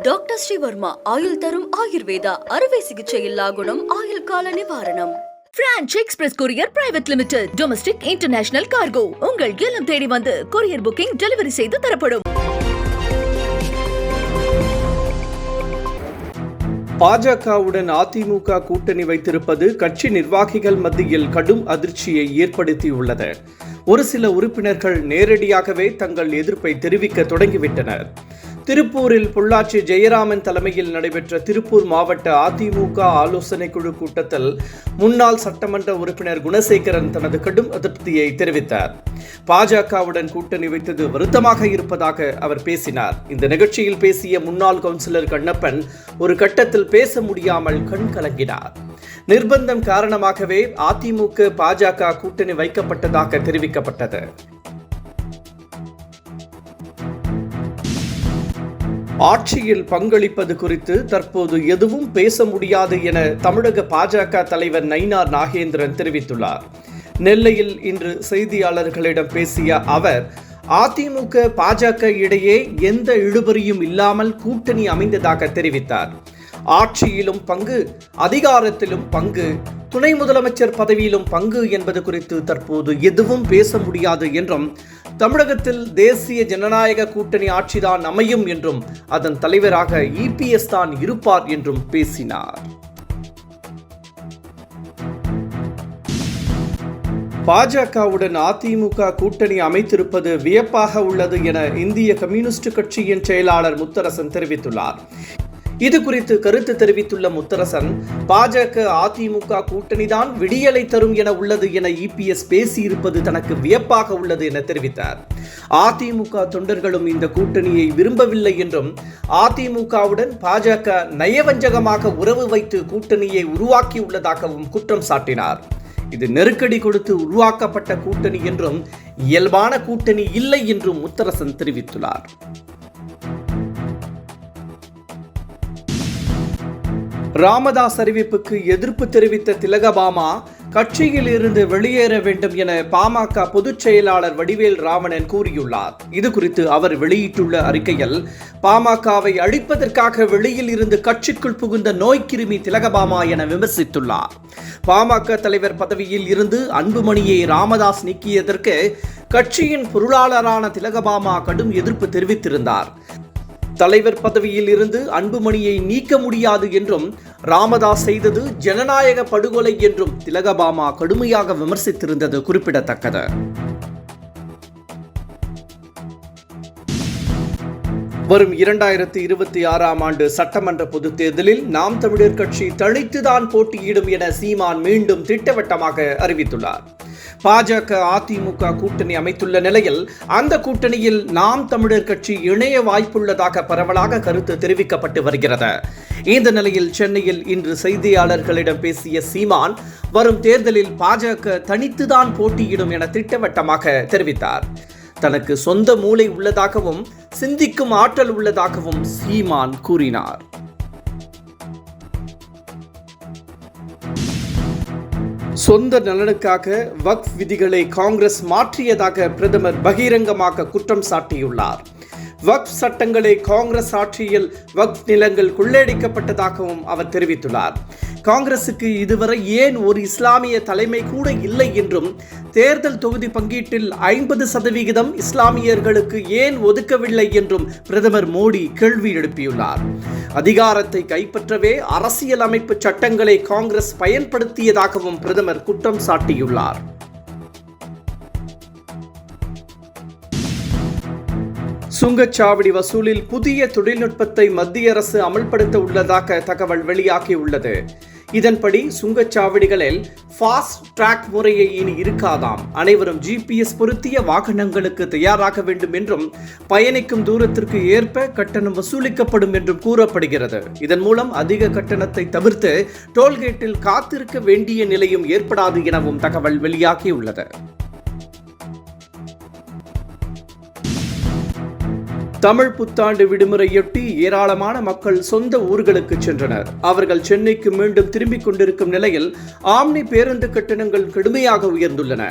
Doctor Sreevarma ஆயுள் தரும் ஆயுர்வேதா அறுவை சிகிச்சை இல்லா குணம் ஆயுள் கால நிவாரணம். Branch express courier private limited domestic international cargo உங்கள் இல்லம் தேடி வந்து கொரியர் புக்கிங் டெலிவரி செய்து தரப்படும். பாஜகவுடன் அதிமுக கூட்டணி வைத்திருப்பது கட்சி நிர்வாகிகள் மத்தியில் கடும் அதிர்ச்சியை ஏற்படுத்தியுள்ளது. ஒரு சில உறுப்பினர்கள் நேரடியாகவே தங்கள் எதிர்ப்பை தெரிவிக்க தொடங்கிவிட்டனர். திருப்பூரில் பொள்ளாச்சி ஜெயராமன் தலைமையில் நடைபெற்ற திருப்பூர் மாவட்ட அதிமுக ஆலோசனை குழு கூட்டத்தில் முன்னாள் சட்டமன்ற உறுப்பினர் குணசேகரன் தனது கடும் அதிருப்தியை தெரிவித்தார். பாஜகவுடன் கூட்டணி வைத்தது வருத்தமாக இருப்பதாக அவர் பேசினார். இந்த நிகழ்ச்சியில் பேசிய முன்னாள் கவுன்சிலர் கண்ணப்பன் ஒரு கட்டத்தில் பேச முடியாமல் கண் கலங்கினார். நிர்பந்தம் காரணமாகவே அதிமுக பாஜக கூட்டணி வைக்கப்பட்டதாக தெரிவிக்கப்பட்டது. ஆட்சியில் பங்களிப்பது குறித்து தற்போது எதுவும் பேச முடியாது என தமிழக பாஜக தலைவர் நயினார் நாகேந்திரன் தெரிவித்துள்ளார். நெல்லையில் இன்று செய்தியாளர்களிடம் பேசிய அவர், அதிமுக பாஜக இடையே எந்த இழுபறியும் இல்லாமல் கூட்டணி அமைந்ததாக தெரிவித்தார். ஆட்சியிலும் பங்கு, அதிகாரத்திலும் பங்கு, துணை முதலமைச்சர் பதவியிலும் பங்கு என்பது குறித்து தற்போது எதுவும் பேச முடியாது என்றும், தமிழகத்தில் தேசிய ஜனநாயக கூட்டணி ஆட்சிதான் அமையும் என்றும், அதன் தலைவராக EPS தான் இருப்பார் என்றும் பேசினார். பாஜகவுடன் அதிமுக கூட்டணி அமைத்திருப்பது வியப்பாக உள்ளது என இந்திய கம்யூனிஸ்ட் கட்சியின் செயலாளர் முத்தரசன் தெரிவித்துள்ளார். இது குறித்து கருத்து தெரிவித்துள்ள முத்தரசன், பாஜக அதிமுக கூட்டணிதான் விடியலை தரும் என உள்ளது என EPS பேசியிருப்பது தனக்கு வியப்பாக உள்ளது என தெரிவித்தார். அதிமுக தொண்டர்களும் இந்த கூட்டணியை விரும்பவில்லை என்றும், அதிமுகவுடன் பாஜக நயவஞ்சகமாக உறவு வைத்து கூட்டணியை உருவாக்கியுள்ளதாகவும் குற்றம் சாட்டினார். இது நெருக்கடி கொடுத்து உருவாக்கப்பட்ட கூட்டணி என்றும், இயல்பான கூட்டணி இல்லை என்றும் முத்தரசன் தெரிவித்துள்ளார். ராமதாஸ் அறிவிப்புக்கு எதிர்ப்பு தெரிவித்த திலகபாமா கட்சியில் இருந்து வெளியேற வேண்டும் என பாமக பொதுச் செயலாளர் வடிவேல் ராமணன் கூறியுள்ளார். இது குறித்து அவர் வெளியிட்டுள்ள அறிக்கையில், பாமகவை அழிப்பதற்காக வெளியில் இருந்து கட்சிக்குள் புகுந்த நோய்க்கிருமி திலகபாமா என விமர்சித்துள்ளார். பாமக தலைவர் பதவியில் இருந்து அன்புமணியை ராமதாஸ் நீக்கியதற்கு கட்சியின் பொருளாளரான திலகபாமா கடும் எதிர்ப்பு தெரிவித்திருந்தார். தலைவர் பதவியில் இருந்து அன்புமணியை நீக்க முடியாது என்றும், ராமதாஸ் செய்தது ஜனநாயக படுகொலை என்றும் திலகபாமா கடுமையாக விமர்சித்திருந்தது குறிப்பிடத்தக்கது. வரும் 2026ஆம் ஆண்டு சட்டமன்ற பொதுத் தேர்தலில் நாம் தமிழர் கட்சி தனித்துதான் போட்டியிடும் என சீமான் மீண்டும் திட்டவட்டமாக அறிவித்துள்ளார். பாஜக அதிமுக கூட்டணி அமைத்துள்ள நிலையில் அந்த கூட்டணியில் நாம் தமிழர் கட்சி இணைய வாய்ப்புள்ளதாக பரவலாக கருத்து தெரிவிக்கப்பட்டு வருகிறது. இந்த நிலையில் சென்னையில் இன்று செய்தியாளர்களிடம் பேசிய சீமான், வரும் தேர்தலில் பாஜக தனித்துதான் போட்டியிடும் என திட்டவட்டமாக தெரிவித்தார். தனக்கு சொந்த மூளை உள்ளதாகவும் சிந்திக்கும் ஆற்றல் உள்ளதாகவும் சீமான் கூறினார். சொந்த நலனுக்காக வக்ஃப் விதிகளை காங்கிரஸ் மாற்றியதாக பிரதமர் பகிரங்கமாக குற்றம் சாட்டியுள்ளார். வக்ஃப் சட்டங்களை காங்கிரஸ் ஆட்சியில் வக்ஃப் நிலங்கள் கொள்ளையடிக்கப்பட்டதாகவும் அவர் தெரிவித்துள்ளார். காங்கிரசுக்கு இதுவரை ஏன் ஒரு இஸ்லாமிய தலைமை கூட இல்லை என்றும், தேர்தல் தொகுதி பங்கீட்டில் 50% இஸ்லாமியர்களுக்கு ஏன் ஒதுக்கவில்லை என்றும் பிரதமர் மோடி கேள்வி எழுப்பியுள்ளார். அதிகாரத்தை கைப்பற்றவே அரசியலமைப்பு சட்டங்களை காங்கிரஸ் பயன்படுத்தியதாகவும் பிரதமர் குற்றம் சாட்டியுள்ளார். சுங்கச்சாவடி வசூலில் புதிய தொழில்நுட்பத்தை மத்திய அரசு அமல்படுத்த உள்ளதாக தகவல் வெளியாகியுள்ளது. இதன்படி சுங்கச்சாவடிகளில் ஃபாஸ்ட் ட்ராக் முறையை இனி இருக்காதாம். அனைவரும் GPS பொருத்திய வாகனங்களுக்கு தயாராக வேண்டும் என்றும், பயணிக்கும் தூரத்திற்கு ஏற்ப கட்டணம் வசூலிக்கப்படும் என்றும் கூறப்படுகிறது. இதன் மூலம் அதிக கட்டணத்தை தவிர்த்து டோல்கேட்டில் காத்திருக்க வேண்டிய நிலையும் ஏற்படாது எனவும் தகவல் வெளியாகியுள்ளது. தமிழ் புத்தாண்டு விடுமுறையொட்டி ஏராளமான மக்கள் சொந்த ஊர்களுக்கு சென்றனர். அவர்கள் சென்னைக்கு மீண்டும் திரும்பிக் கொண்டிருக்கும் நிலையில் ஆம்னி பேருந்து கட்டணங்கள் கடுமையாக உயர்ந்துள்ளன.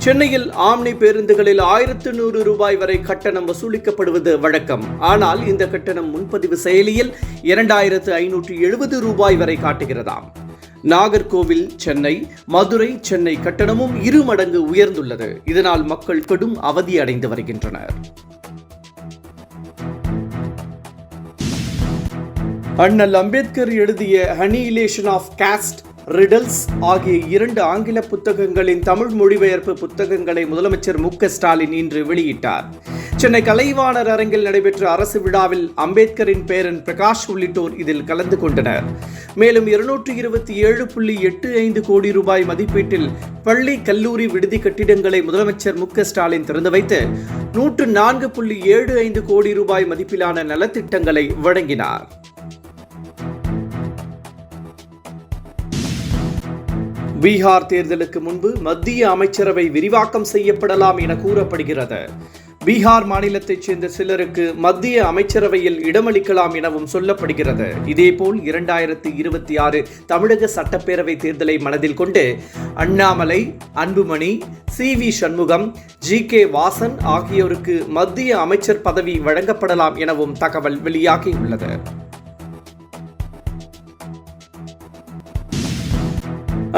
சென்னையில் ஆம்னி பேருந்துகளில் 1100 ரூபாய் வரை கட்டணம் வசூலிக்கப்படுவது வழக்கம். ஆனால் இந்த கட்டணம் முன்பதிவு செயலியில் 2570 ரூபாய் வரை காட்டுகிறதாம். நாகர்கோவில் சென்னை, மதுரை சென்னை கட்டணமும் 2 மடங்கு உயர்ந்துள்ளது. இதனால் மக்கள் கடும் அவதி அடைந்து வருகின்றனர். அண்ணல் அம்பேத்கர் எழுதிய அனிஹிலேஷன் ஆஃப் காஸ்ட், ரிடல்ஸ் ஆகிய 2 ஆங்கில புத்தகங்களின் தமிழ் மொழிபெயர்ப்பு புத்தகங்களை முதலமைச்சர் மு.க. ஸ்டாலின் இன்று வெளியிட்டார். சென்னை கலைவாணர் அரங்கில் நடைபெற்ற அரசு விழாவில் அம்பேத்கரின் பேரன் பிரகாஷ் உள்ளிட்டோர் இதில் கலந்து கொண்டனர். மேலும் 227.85 கோடி ரூபாய் மதிப்பீட்டில் பள்ளி கல்லூரி விடுதி கட்டிடங்களை முதலமைச்சர் மு.க. ஸ்டாலின் திறந்து வைத்து 104.75 கோடி ரூபாய் மதிப்பிலான நலத்திட்டங்களை வழங்கினார். பீகார் தேர்தலுக்கு முன்பு மத்திய அமைச்சரவை விரிவாக்கம் செய்யப்படலாம் என கூறப்படுகிறது. பீகார் மாநிலத்தைச் சேர்ந்த சிலருக்கு மத்திய அமைச்சரவையில் இடமளிக்கலாம் எனவும் சொல்லப்படுகிறது. இதேபோல் 2026 தமிழக சட்டப்பேரவை தேர்தலை மனதில் கொண்டு அண்ணாமலை, அன்புமணி, சி.வி. சண்முகம், ஜி.கே. வாசன் ஆகியோருக்கு மத்திய அமைச்சர் பதவி வழங்கப்படலாம் எனவும் தகவல் வெளியாகியுள்ளது.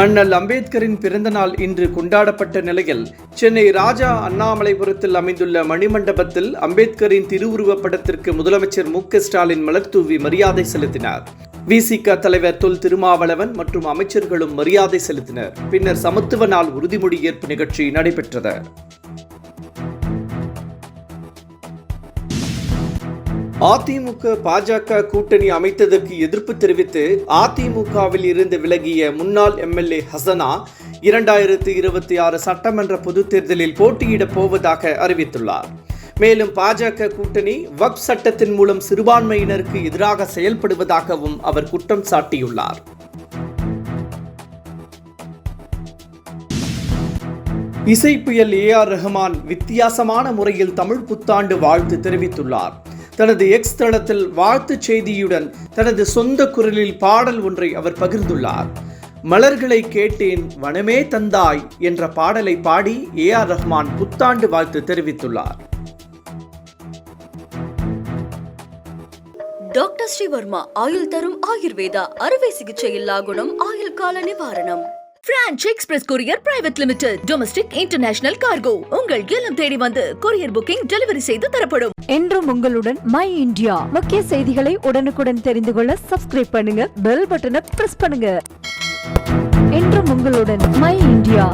அண்ணல் அம்பேத்கரின் பிறந்த நாள் இன்று கொண்டாடப்பட்ட நிலையில் சென்னை ராஜா அண்ணாமலைபுரத்தில் அமைந்துள்ள மணிமண்டபத்தில் அம்பேத்கரின் திருவுருவப் படத்திற்கு முதலமைச்சர் மு.க. ஸ்டாலின் மலர்தூவி மரியாதை செலுத்தினார். விசிக தலைவர் தொல் திருமாவளவன் மற்றும் அமைச்சர்களும் மரியாதை செலுத்தினர். பின்னர் சமத்துவ நாள் உறுதிமொழி ஏற்பு நிகழ்ச்சி நடைபெற்றது. அதிமுக பாஜக கூட்டணி அமைத்ததற்கு எதிர்ப்பு தெரிவித்து அதிமுகவில் இருந்து விலகிய முன்னாள் எம்எல்ஏ ஹசனா 2026 சட்டமன்ற பொதுத் தேர்தலில் போட்டியிடப் போவதாக அறிவித்துள்ளார். மேலும் பாஜக கூட்டணி வக்ஃப் சட்டத்தின் மூலம் சிறுபான்மையினருக்கு எதிராக செயல்படுவதாகவும் அவர் குற்றம் சாட்டியுள்ளார். இசைப்புயல் A.R. ரஹ்மான் வித்தியாசமான முறையில் தமிழ் புத்தாண்டு வாழ்த்து தெரிவித்துள்ளார். தனது எக்ஸ் தளத்தில் வாழ்த்துச் செய்தியுடன் தனது சொந்த குரலில் பாடல் ஒன்றை அவர் பகிர்ந்துள்ளார். மலர்களை கேட்டேன் வனமே தந்தாய் என்ற பாடலை பாடி A.R. ரஹ்மான் புத்தாண்டு வாழ்த்து தெரிவித்துள்ளார். டாக்டர் ஸ்ரீவர்மா ஆயுள் தரும் ஆயுர்வேதா அறுவை சிகிச்சை இல்லா குணம் ஆயுள் கால நிவாரணம். Branch express courier private limited domestic international cargo உங்கள் இல்லம் தேடி வந்து கொரியர் புக்கிங் டெலிவரி செய்து தரப்படும். என்றும் உங்களுடன் மை இந்தியா. முக்கிய செய்திகளை உடனுக்குடன் தெரிந்து கொள்ள சப்ஸ்கிரைப் பண்ணுங்க, பெல் பட்டனை பிரஸ் பண்ணுங்க. என்றும் உங்களுடன் மை இந்தியா.